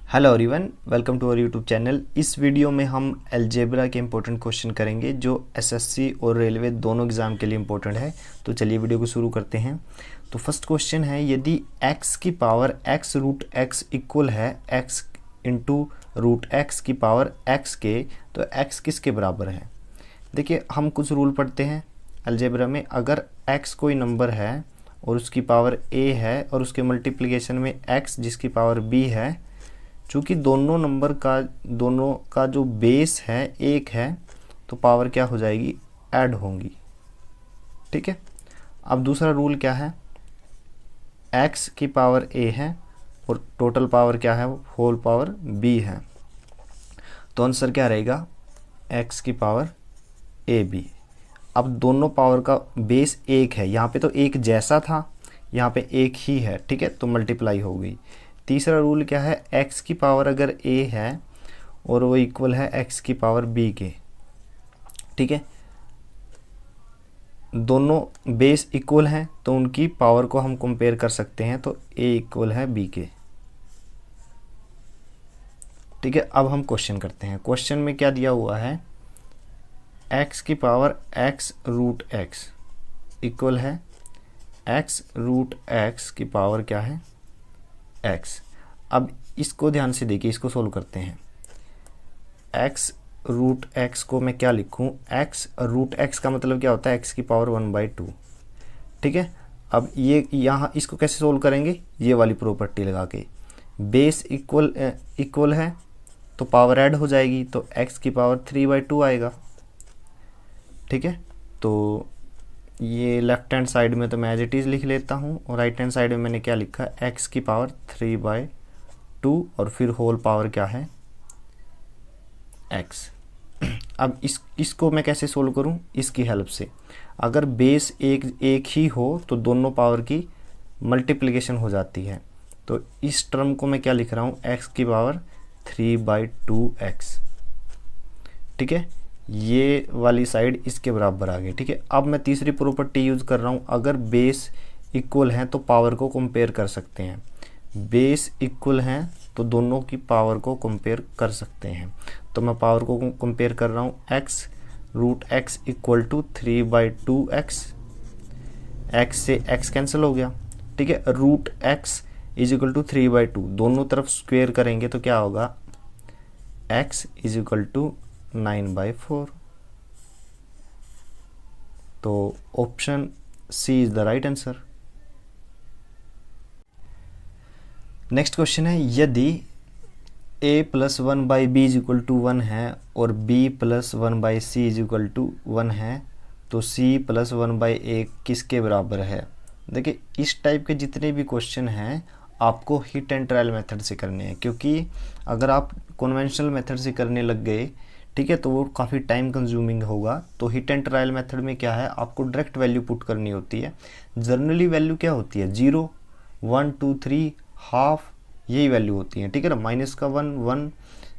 Hello everyone, welcome to our YouTube channel. इस video में हम अलजेब्रा के इम्पोर्टेंट क्वेश्चन करेंगे जो एसएससी और रेलवे दोनों एग्ज़ाम के लिए इम्पोर्टेंट है। तो चलिए वीडियो को शुरू करते हैं। तो फर्स्ट क्वेश्चन है, यदि x की power x root x equal है x इंटू रूट x की पावर x के, तो x किसके बराबर है। देखिए, हम कुछ रूल पढ़ते हैं अलजेब्रा में। अगर x कोई नंबर है और उसकी पावर a है और उसके मल्टीप्लिकेशन में x जिसकी पावर b है, चूँकि दोनों का जो बेस है एक है, तो पावर क्या हो जाएगी, ऐड होंगी। ठीक है। अब दूसरा रूल क्या है, x की पावर a है और टोटल पावर क्या है, वो होल पावर b है। तो आंसर क्या रहेगा, x की पावर ab। अब दोनों पावर का बेस एक है, यहाँ पे तो एक जैसा था, यहाँ पे एक ही है। ठीक है, तो मल्टीप्लाई हो गई। तीसरा रूल क्या है, x की पावर अगर a है और वो इक्वल है x की पावर b के। ठीक है, दोनों बेस इक्वल हैं तो उनकी पावर को हम कंपेयर कर सकते हैं, तो a इक्वल है b के। ठीक है, अब हम क्वेश्चन करते हैं। क्वेश्चन में क्या दिया हुआ है, x की power x root x equal है x रूट x की पावर क्या है, x। अब इसको ध्यान से देखिए, इसको सोल्व करते हैं। x रूट x को मैं क्या लिखूं, x रूट x का मतलब क्या होता है, x की पावर 1/2। ठीक है, अब ये यहाँ इसको कैसे सोल्व करेंगे, ये वाली प्रॉपर्टी लगा के। बेस इक्वल है तो पावर ऐड हो जाएगी, तो x की पावर 3/2 आएगा। ठीक है, तो ये लेफ्ट हैंड साइड में तो मैं एज इट इज़ लिख लेता हूँ, और राइट हैंड साइड में मैंने क्या लिखा है, x की पावर 3/2 और फिर होल पावर क्या है, x। अब इसको मैं कैसे सोल्व करूँ, इसकी हेल्प से। अगर बेस एक ही हो तो दोनों पावर की मल्टीप्लिकेशन हो जाती है। तो इस टर्म को मैं क्या लिख रहा हूँ, x की पावर 3/2x। ठीक है, ये वाली साइड इसके बराबर आ गई। ठीक है, अब मैं तीसरी प्रॉपर्टी यूज़ कर रहा हूँ, अगर बेस इक्वल हैं तो पावर को कंपेयर कर सकते हैं। बेस इक्वल हैं तो दोनों की पावर को कंपेयर कर सकते हैं। तो मैं पावर को कंपेयर कर रहा हूँ, x root x equal to 3/2x। x से x कैंसिल हो गया। ठीक है, root x is equal to 3/2, दोनों तरफ स्क्वेयर करेंगे तो क्या होगा, x इज इक्वल टू 9/4। तो option C is the right answer. Next question है, यदि a plus 1/b is equal to 1 है और b plus 1/c is equal to 1 है, तो c प्लस 1/a किसके बराबर है। देखिए, इस टाइप के जितने भी क्वेश्चन हैं आपको हिट एंड ट्रायल मेथड से करने हैं, क्योंकि अगर आप कन्वेंशनल मेथड से करने लग गए, ठीक है, तो वो काफ़ी टाइम कंज्यूमिंग होगा। तो हिट एंड ट्रायल मेथड में क्या है, आपको डायरेक्ट वैल्यू पुट करनी होती है। जनरली वैल्यू क्या होती है, 0, 1, 2, 3, हाफ, यही वैल्यू होती है। ठीक है ना, माइनस का 1, 1,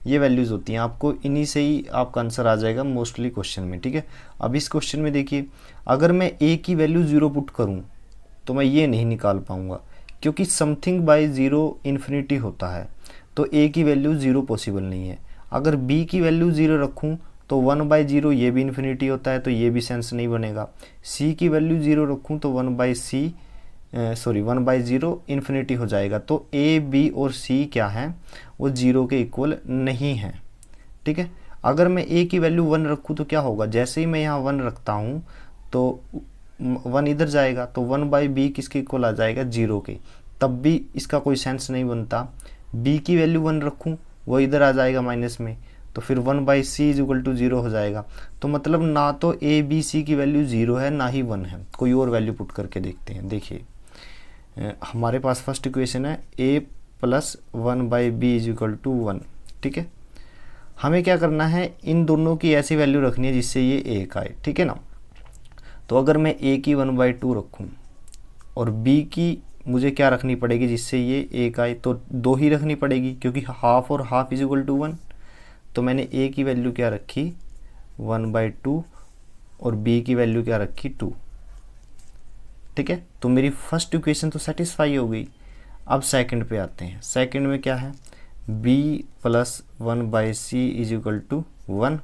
ये वैल्यूज़ होती हैं। आपको इन्हीं से ही आपका आंसर आ जाएगा मोस्टली क्वेश्चन में। ठीक है, अब इस क्वेश्चन में देखिए, अगर मैं a की वैल्यू 0 पुट करूँ तो मैं ये नहीं निकाल पाऊँगा, क्योंकि समथिंग बाय 0 इन्फिनिटी होता है, तो a की वैल्यू 0 पॉसिबल नहीं है। अगर b की वैल्यू 0 रखूँ तो 1/0 ये भी इन्फिनिटी होता है, तो ये भी सेंस नहीं बनेगा। c की वैल्यू 0 रखूँ तो 1/0 इन्फिनिटी हो जाएगा। तो a, b और c क्या है, वो 0 के इक्वल नहीं है। ठीक है, अगर मैं a की वैल्यू 1 रखूँ तो क्या होगा, जैसे ही मैं यहाँ 1 रखता हूँ तो 1 इधर जाएगा, तो 1/b किसके इक्वल आ जाएगा, 0 के। तब भी इसका कोई सेंस नहीं बनता। b की वैल्यू 1 रखूँ, वो इधर आ जाएगा माइनस में, तो फिर 1/c इज इक्वल टू 0 हो जाएगा। तो मतलब ना तो a, b, c की वैल्यू 0 है, ना ही 1 है। कोई और वैल्यू पुट करके देखते हैं। देखिए, हमारे पास फर्स्ट इक्वेशन है a plus 1/b is equal to 1। ठीक है, हमें क्या करना है, इन दोनों की ऐसी वैल्यू रखनी है जिससे ये 1 आए। ठीक है ना, तो अगर मैं a की 1/2 रखूँ और b की मुझे क्या रखनी पड़ेगी जिससे ये 1 आए, तो 2 ही रखनी पड़ेगी, क्योंकि हाफ और हाफ इज इक्वल टू 1। तो मैंने a की वैल्यू क्या रखी, 1/2, और b की वैल्यू क्या रखी, 2। ठीक है, तो मेरी फर्स्ट इक्वेशन तो सेटिस्फाई हो गई। अब सेकंड पे आते हैं। सेकंड में क्या है, b plus 1/c is equal to 1।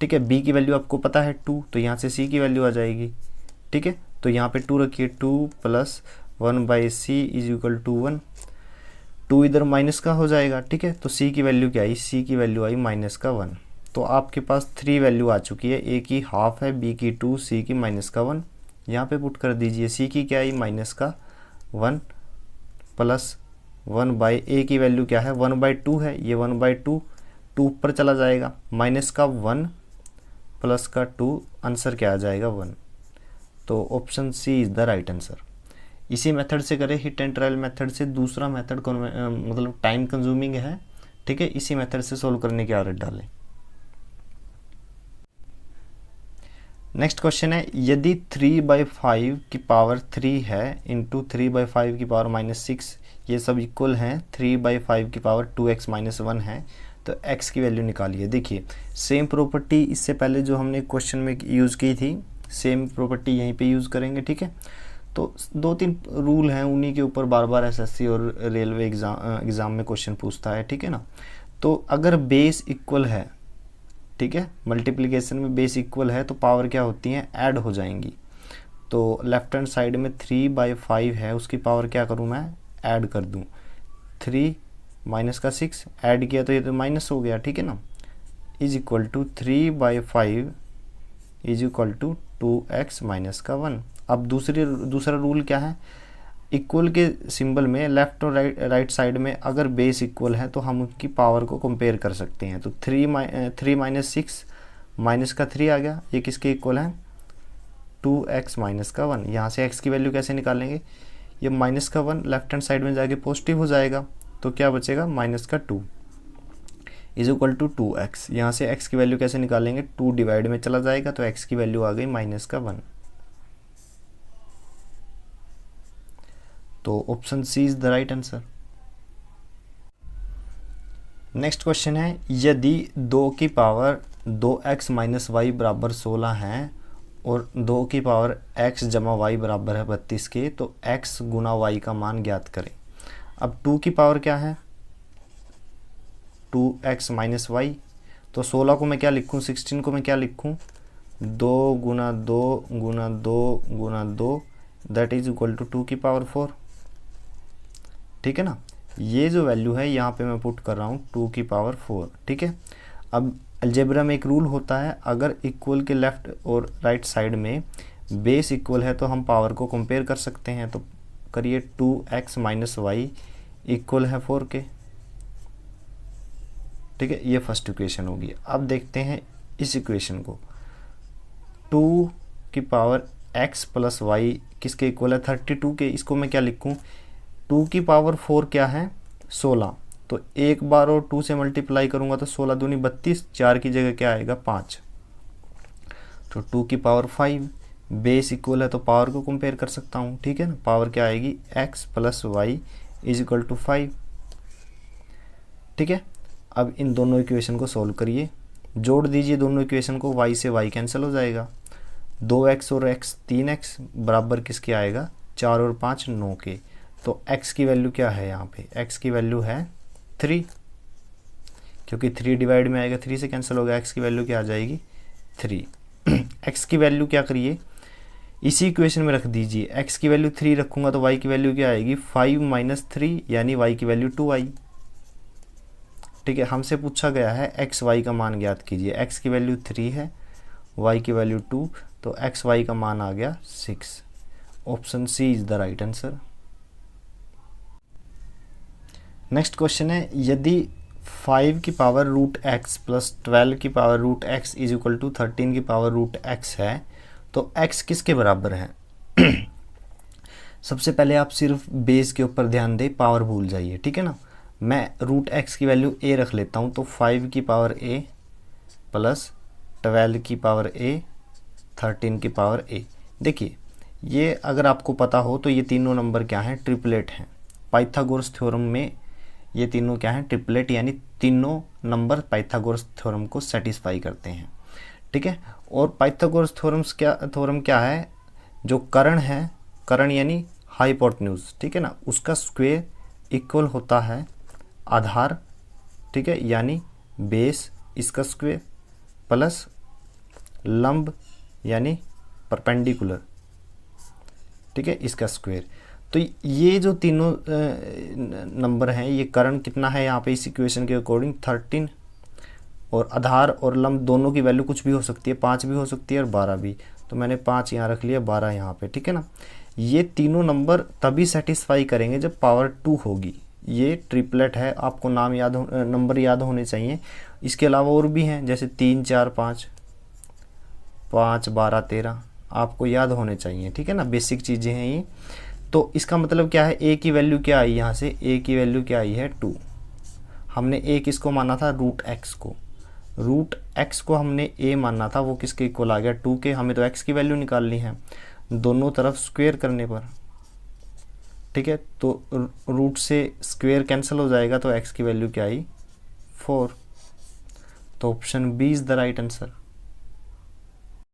ठीक है, b की वैल्यू आपको पता है 2, तो यहाँ से c की वैल्यू आ जाएगी। ठीक है, तो यहाँ पे 2 रखिए, 2 plus 1/c is equal to 1। 2 इधर माइनस का हो जाएगा। ठीक है, तो c की वैल्यू क्या आई, c की वैल्यू आई माइनस का 1। तो आपके पास 3 वैल्यू आ चुकी है, a की हाफ है, b की 2, c की माइनस का 1। यहाँ पे पुट कर दीजिए, c की क्या आई माइनस का 1 प्लस 1/a की वैल्यू क्या है 1/2 है, ये 1/2, 2 ऊपर चला जाएगा, माइनस का 1 प्लस का 2, आंसर क्या आ जाएगा 1। तो option C is the right answer. इसी मेथड से करें, हिट एंड ट्रायल मेथड से। दूसरा मेथड मतलब टाइम कंज्यूमिंग है। ठीक है, इसी मेथड से सोल्व करने की आदत डालें। नेक्स्ट क्वेश्चन है, यदि 3/5 की पावर 3 है इंटू 3/5 की पावर -6, ये सब इक्वल हैं, 3/5 की पावर 2x - 1 है, तो x की वैल्यू निकालिए। देखिए, सेम प्रॉपर्टी इससे पहले जो हमने क्वेश्चन में यूज़ की थी, सेम प्रॉपर्टी यहीं पे यूज़ करेंगे। ठीक है, तो 2-3 रूल हैं, उन्हीं के ऊपर बार बार एसएससी और रेलवे एग्ज़ाम में क्वेश्चन पूछता है। ठीक है ना, तो अगर बेस इक्वल है, ठीक है, मल्टीप्लिकेशन में बेस इक्वल है, तो पावर क्या होती हैं, ऐड हो जाएंगी। तो लेफ्ट हैंड साइड में 3/5 है, उसकी पावर क्या करूँ मैं, ऐड कर दूँ। 3 माइनस का 6 ऐड किया तो ये तो माइनस हो गया। ठीक है ना, is equal to 3/5 is equal to 2x minus का 1। अब दूसरा रूल क्या है, इक्वल के सिंबल में लेफ्ट और राइट साइड में अगर बेस इक्वल है तो हम उनकी पावर को कंपेयर कर सकते हैं। तो 3 माइनस 6 माइनस का 3 आ गया, ये किसके इक्वल है, 2x माइनस का 1। यहाँ से x की वैल्यू कैसे निकालेंगे, ये माइनस का 1 लेफ्ट हैंड साइड में जाके पॉजिटिव हो जाएगा, तो क्या बचेगा माइनस का 2 इज इक्वल टू 2x। यहाँ से x की वैल्यू कैसे निकालेंगे, 2 डिवाइड में चला जाएगा, तो x की वैल्यू आ गई माइनस का 1। तो option C is the right answer. Next question है, यदि 2 की पावर 2x - y बराबर 16 है और 2 की पावर x जमा y बराबर है 32 के, तो x गुना y का मान ज्ञात करें। अब 2 की पावर क्या है, 2x - y, तो 16 को मैं क्या लिखूं, 16 को मैं क्या लिखूं, 2 गुना 2 गुना 2 गुना 2 दैट इज इक्वल टू 2 की पावर 4। ठीक है ना, ये जो वैल्यू है यहाँ पे मैं पुट कर रहा हूँ 2 की पावर 4। ठीक है, अब अलजेब्रा में एक रूल होता है, अगर इक्वल के लेफ्ट और राइट साइड में बेस इक्वल है तो हम पावर को कंपेयर कर सकते हैं। तो करिए, 2x - y इक्वल है 4 के। ठीक है, ये फर्स्ट इक्वेशन होगी। अब देखते हैं इस इक्वेशन को, 2 की पावर x प्लस y किसके इक्वल है, 32 के। इसको मैं क्या लिखूं, 2 की पावर 4 क्या है, 16, तो एक बार और 2 से मल्टीप्लाई करूंगा तो 16 दूनी 32, 4 की जगह क्या आएगा 5। तो 2 की पावर 5, बेस इक्वल है तो पावर को कंपेयर कर सकता हूँ। ठीक है ना, पावर क्या आएगी, x plus y is equal to 5। ठीक है, अब इन दोनों इक्वेशन को सॉल्व करिए, जोड़ दीजिए दोनों इक्वेशन को, y से y कैंसिल हो जाएगा, 2x और x 3x बराबर किसके आएगा, 4 और 5 9 के। तो x की वैल्यू क्या है, यहाँ पे x की वैल्यू है 3, क्योंकि 3 डिवाइड में आएगा, 3 से कैंसिल होगा, x की वैल्यू क्या आ जाएगी 3। x की वैल्यू क्या करिए, इसी इक्वेशन में रख दीजिए, x की वैल्यू 3 रखूंगा तो y की वैल्यू क्या आएगी 5 - 3, यानी y की वैल्यू 2 आई। ठीक है, हमसे पूछा गया है x y का मान ज्ञात कीजिए, x की वैल्यू 3 है, y की वैल्यू 2, तो x y का मान आ गया 6। Option C is the right answer. Next question है, यदि 5 की पावर √x प्लस 12 की power √x is equal to 13 की पावर √x है, तो x किसके बराबर है। सबसे पहले आप सिर्फ बेस के ऊपर ध्यान दें, पावर भूल जाइए। ठीक है ना, मैं √x की वैल्यू a रख लेता हूँ, तो 5 की पावर a प्लस 12 की पावर a 13 की पावर a। देखिए, ये अगर आपको पता हो तो ये तीनों नंबर क्या हैं, ट्रिपलेट हैं। पाइथागोरस थ्योरम में ये तीनों क्या हैं, ट्रिपलेट, यानी तीनों नंबर पाइथागोरस थ्योरम को सेटिस्फाई करते हैं। ठीक है, और पाइथागोरस थ्योरम क्या है, जो कर्ण है, कर्ण यानी हाइपोटेन्यूज, ठीक है ना, उसका स्क्वायर इक्वल होता है आधार ठीक है, यानी बेस इसका स्क्वायर प्लस लंब यानी परपेंडिकुलर, ठीक है, इसका स्क्वायर। तो ये जो तीनों नंबर हैं, ये कर्ण कितना है यहाँ पे इस इक्वेशन के अकॉर्डिंग 13, और आधार और लंब दोनों की वैल्यू कुछ भी हो सकती है, 5 भी हो सकती है और 12 भी। तो मैंने 5 यहाँ रख लिया, 12 यहाँ पे, ठीक है ना। ये तीनों नंबर तभी सेटिस्फाई करेंगे जब पावर 2 होगी। ये ट्रिपलेट है, आपको नाम याद हो, नंबर याद होने चाहिए। इसके अलावा और भी हैं, जैसे 3 4 5, 5 12 13, आपको याद होने चाहिए, ठीक है ना, बेसिक चीज़ें हैं ये। तो इसका मतलब क्या है, ए की वैल्यू क्या आई यहाँ से, ए की वैल्यू क्या आई है 2। हमने ए किसको माना था, रूट एक्स को, रूट एक्स को हमने ए मानना था, वो किसके इक्वल आ गया 2 के। हमें तो एक्स की वैल्यू निकालनी है दोनों तरफ स्क्वायर करने पर, ठीक है। तो रूट से स्क्वायर कैंसिल हो जाएगा, तो एक्स की वैल्यू क्या आई 4। तो option B is the right answer.